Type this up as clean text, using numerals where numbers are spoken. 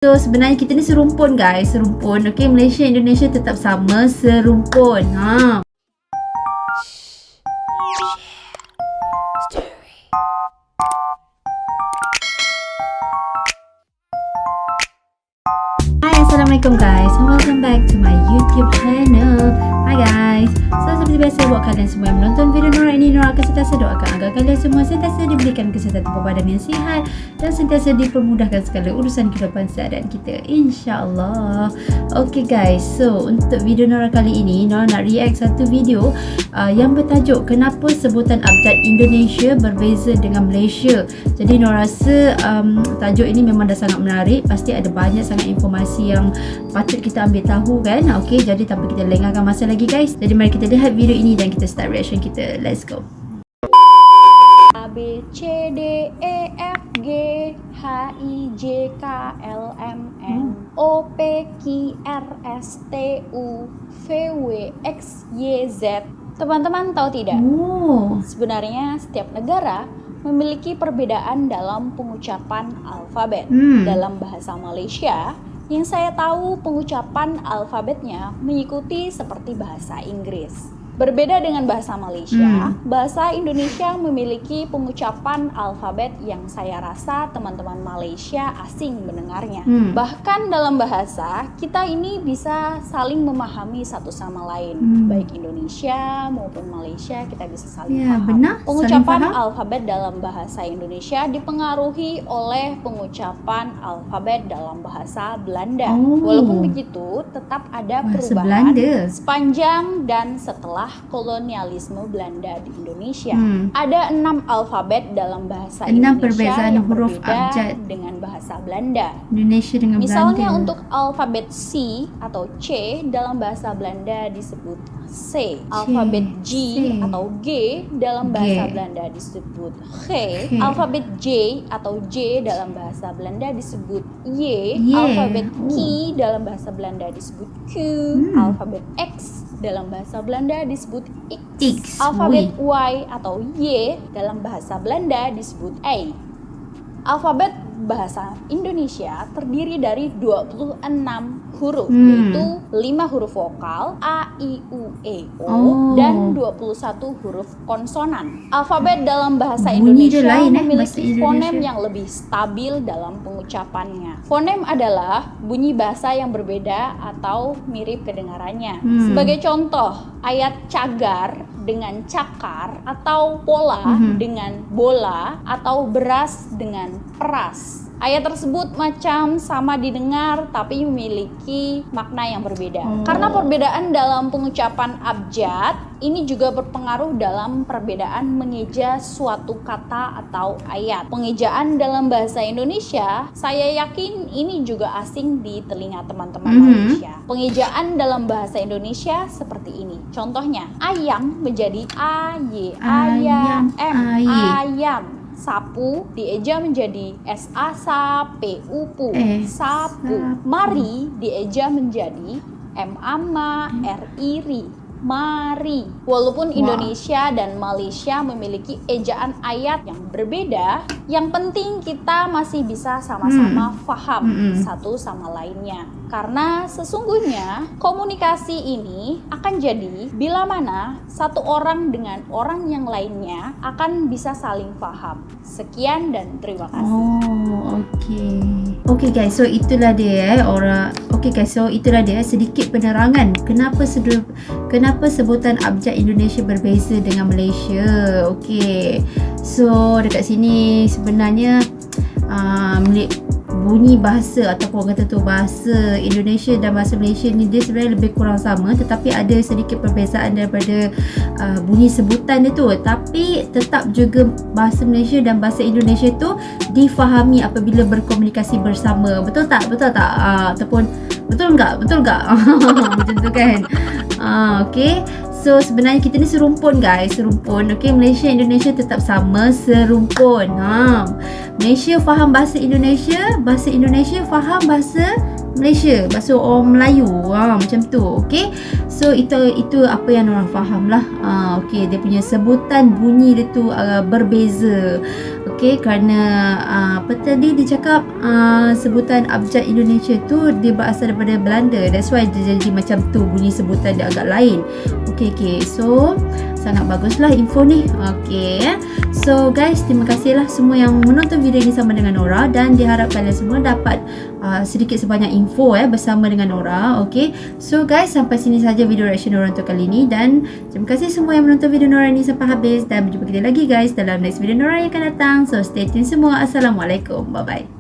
So sebenarnya kita ni serumpun guys, serumpun. Okay, Malaysia Indonesia tetap sama, serumpun. Hai, Assalamualaikum guys, welcome back to my YouTube channel. Hi guys, so seperti biasa buat kalian semua yang menonton video Nora ini, Nora akan sentiasa doakan agar kalian semua sentiasa diberikan kesihatan tubuh badan yang sihat dan sentiasa dipermudahkan segala urusan kehidupan seharian kita, insyaAllah. Okay guys, so untuk video Nora kali ini, Nora nak react satu video yang bertajuk kenapa sebutan abjad Indonesia berbeza dengan Malaysia. Jadi Nora rasa tajuk ini memang dah sangat menarik, pasti ada banyak sangat informasi yang patut kita ambil tahu kan. Okay, jadi tanpa kita lengahkan masa lagi guys, jadi mari kita lihat video ini dan kita start reaction kita. Let's go. A B C D E F G H I J K L M N O P Q R S T U V W X Y Z. Teman-teman tahu tidak? Sebenarnya setiap negara memiliki perbedaan dalam pengucapan alfabet. Dalam bahasa Malaysia, yang saya tahu pengucapan alfabetnya mengikuti seperti bahasa Inggris. Berbeda dengan bahasa Malaysia, bahasa Indonesia memiliki pengucapan alfabet yang saya rasa teman-teman Malaysia asing mendengarnya. Bahkan dalam bahasa, kita ini bisa saling memahami satu sama lain. Baik Indonesia maupun Malaysia, kita bisa saling paham. Benar, pengucapan alfabet dalam bahasa Indonesia dipengaruhi oleh pengucapan alfabet dalam bahasa Belanda. Walaupun begitu, tetap ada perubahan sepanjang dan setelah kolonialisme Belanda di Indonesia. Ada 6 alfabet dalam bahasa Indonesia yang huruf berbeda abjad dengan bahasa Belanda. Indonesia dengan Misalnya Belanda. untuk alfabet C atau C dalam bahasa Belanda disebut C. Alfabet G atau G dalam bahasa Belanda disebut G. Alfabet J atau J dalam bahasa Belanda disebut Y. Alfabet Q dalam bahasa Belanda disebut Q. Alfabet X dalam bahasa Belanda disebut X. Alfabet Y atau Y dalam bahasa Belanda disebut A. Alfabet bahasa Indonesia terdiri dari 26 huruf, yaitu 5 huruf vokal A, I, U, E, O, dan 21 huruf konsonan. Alfabet dalam bahasa Indonesia memiliki fonem yang lebih stabil dalam pengucapannya. Fonem adalah bunyi bahasa yang berbeda atau mirip kedengarannya. Sebagai contoh, ayat cagar dengan cakar, atau pola dengan bola, atau beras dengan peras. Ayat tersebut macam sama didengar tapi memiliki makna yang berbeda. Karena perbedaan dalam pengucapan abjad ini juga berpengaruh dalam perbedaan mengeja suatu kata atau ayat. Pengejaan dalam bahasa Indonesia, saya yakin ini juga asing di telinga teman-teman Malaysia. Pengejaan dalam bahasa Indonesia seperti ini. Contohnya, ayam menjadi ayam, ayam. Sapu dieja menjadi sapu, sapu. Mari dieja menjadi ri, mari. Walaupun Indonesia dan Malaysia memiliki ejaan ayat yang berbeda, yang penting kita masih bisa sama-sama faham satu sama lainnya. Karena sesungguhnya komunikasi ini akan jadi bila mana satu orang dengan orang yang lainnya akan bisa saling paham. Sekian dan terima kasih. Okay guys, so itulah dia itulah dia sedikit penerangan kenapa sebutan abjad Indonesia berbeza dengan Malaysia. Okay, so dekat sini sebenarnya bunyi bahasa ataupun kata tu bahasa Indonesia dan bahasa Malaysia ni dia sebenarnya lebih kurang sama, tetapi ada sedikit perbezaan daripada bunyi sebutan dia tu, tapi tetap juga bahasa Malaysia dan bahasa Indonesia tu difahami apabila berkomunikasi bersama. Betul tak? Ataupun betul enggak? Macam tu kan. Okay, so sebenarnya kita ni serumpun guys, serumpun. Okay, Malaysia Indonesia tetap sama, serumpun. Malaysia faham bahasa Indonesia faham bahasa Malaysia, bahasa orang Melayu, macam tu. Okay, so itu apa yang orang faham lah. Okay, dia punya sebutan bunyi dia tu berbeza. Okey, kerana apa tadi dia cakap sebutan abjad Indonesia tu dia berasal daripada Belanda. That's why dia jadi macam tu, bunyi sebutan dia agak lain. Okey. So sangat baguslah info ni. Okey. So guys, terima kasihlah semua yang menonton video ni sama dengan Nora, dan diharap kalian semua dapat sedikit sebanyak info bersama dengan Nora. Okey. So guys, sampai sini saja video reaction Nora untuk kali ni, dan terima kasih semua yang menonton video Nora ni sampai habis, dan berjumpa kita lagi guys dalam next video Nora yang akan datang. So stay tune semua. Assalamualaikum. Bye bye.